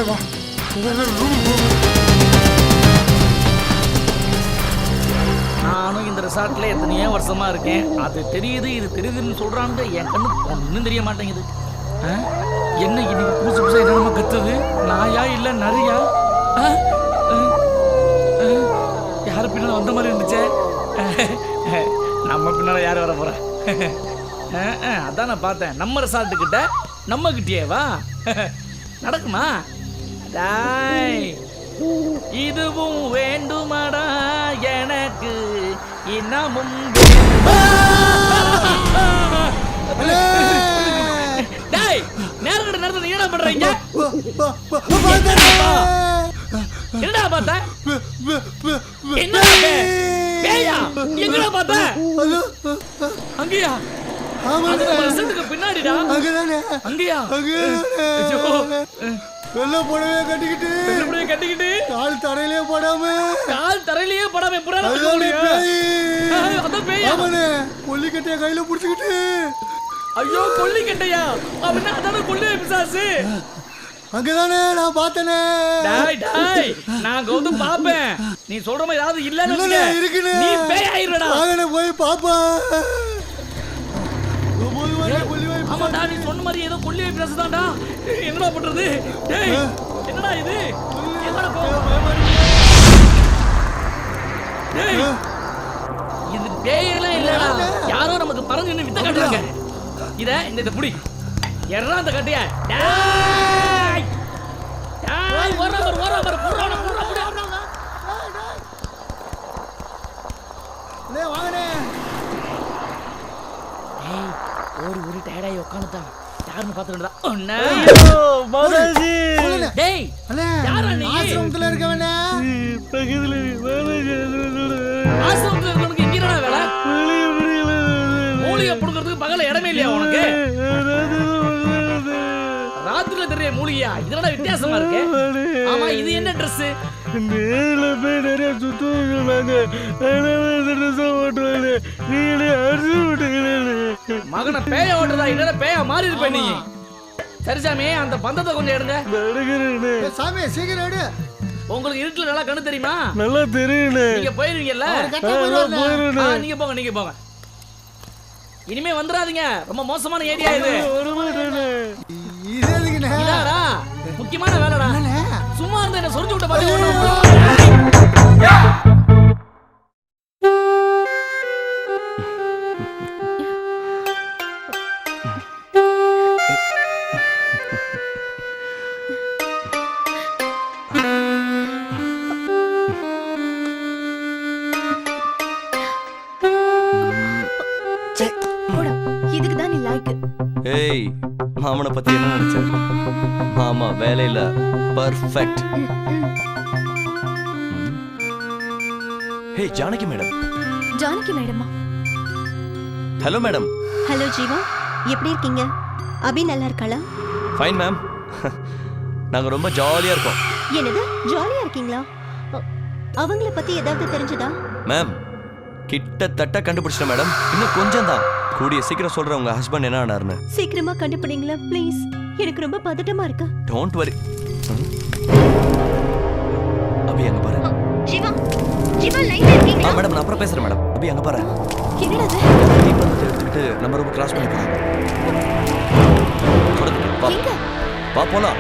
வா ரூம். நானும் இந்த ரிசார்ட்ல எத்தனையோ வருஷமா இருக்கேன். அது தெரியுது இது தெரியுதுன்னு சொல்றாங்க. என் கண்ணு ஒன்றும் தெரிய மாட்டேங்குது. என்ன இன்னைக்கு புதுசு புதுசா என்னமா கத்துது? நாயா இல்ல நரியா? யாரு பின்னால வந்த மாதிரி இருந்துச்சே? நம்ம பின்னால யாரு வர போறா? அதான் நான் பார்த்தேன். நம்ம ரிசார்ட்டு கிட்ட நம்ம கிட்டேவா நடக்குமா? டாய் இதுவும் வேண்டுமாடா எனக்கு இன்னமும் டேய் நேரங்கட நேரத்துல என்ன பண்றீங்க? என்னடா பார்த்த? என்ன பேயா எங்கடா பார்த்த? அங்கயா? அது நம்ம ரிசல்ட்டுக்கு பின்னாடிடா. அங்கயா? வெள்ள புடவைய கட்டிக்கிட்டு கால் தரையிலே போடாம புறால அத பேயா? அவனே கொல்லிக்கட்டைய கையில புடிச்சிக்கிட்டு. ஐயோ கொல்லிக்கட்டையா? அவனா அதான கொல்லிய பிசாசு. அங்கதானே நான் பார்த்தனே. டேய் நான் கௌதம் பாப்பேன். நீ சொல்ற மாதிரி ஏதாவது இல்லன்னு இருக்குனே. நீ பேய் ஆயிரடா. வாங்கனே போய் பாப்பா. ஆமாடா நீ சொன்ன மாதிரி ஏதோ கொல்லிய பிசாசு தான்டா. என்னடா பண்றது? டேய் என்னடா இது? எங்கடா போ? டேய் இது பேயெல்லாம் இல்லடா. யாரோ நமக்கு பறந்து நின்னு வித்த காட்டுறாங்க. இந்த புடி எறா அந்த கட்டைய. டேய் டேய் ஓரவர் புறான லே வாங்கனே. ஏய் ஒரு டயர்டாயி உட்கார்ந்துட்டான். யாருன்னு பாத்துறடா. அண்ணா மாதாஜி. டேய் அண்ணே யாரா நீ? ஆசிரமத்துல இருக்கவனே. பக்கத்துல ஆசிரமத்துல இருக்கவனுக்கு எங்கடா வேலை? மூலிகை புடுங்கிறதுக்கு பகல இடமே இல்லையா உனக்கு? ராத்திரில தெரிய மூலிகையா? இதனோட வித்தியாசமா இருக்கு. ஆமா இது என்ன Dress? நேர்ல போய் நிறைய சுத்துவாங்க. மகனை பேய ஓட்டுறதா இல்ல பேயா மாறி இருப்ப நீ. சரி சாமி அந்த பந்தத்தை கொஞ்சம் எடுங்க. சாமி சீக்கிரம் எடு. உங்களுக்கு இருட்டுல நல்லா கண்ணு தெரியுமா? நல்லா தெரியுனே. நீங்க போயிருவீங்கல்ல? நீங்க போங்க. இனிமே வந்துடாதீங்க. ரொம்ப மோசமான ஏரியா இது. இதாடா முக்கியமான வேலைடா. சும்மா இருந்தா என்ன சொரிஞ்சு விட்ட பாரு. ஏய் மாமனை பத்தி என்ன நினைச்ச? மாமா வேலையில perfect. Hey Janaki madam. Janaki மேடமா? Hello madam. ஹலோ ஜீவா, எப்படி இருக்கீங்க? அபி நல்லா இருக்காளா? Fine ma'am. நாங்க ரொம்ப ஜாலியா இருக்கோம். என்னது ஜாலியா இருக்கீங்களா? அவங்கள பத்தி ஏதாவது தெரிஞ்சதா? மேம் கிட்டத்தட்ட கண்டுபிடிச்சிட்டேன் மேடம். இன்னும் கொஞ்சம் தான். கூடிய சீக்கிரம் சொல்றேன் உங்க ஹஸ்பண்ட் என்ன ஆனாருன்னு. சீக்கிரமா கண்டுபிடிங்களா ப்ளீஸ். எனக்கு ரொம்ப பதட்டமா இருக்கு. Don't worry. அபி அங்க பாரு. ஜீவா லைன்ல இருக்கீங்களா? மேடம் நான் அப்புறம் பேசுறேன் மேடம். அபி அங்க பாரு. என்னடா இது? தீபத்தை எடுத்துக்கிட்டு நம்ம ரூம் கிராஸ் பண்ணி போறாங்க. வா போலாம்.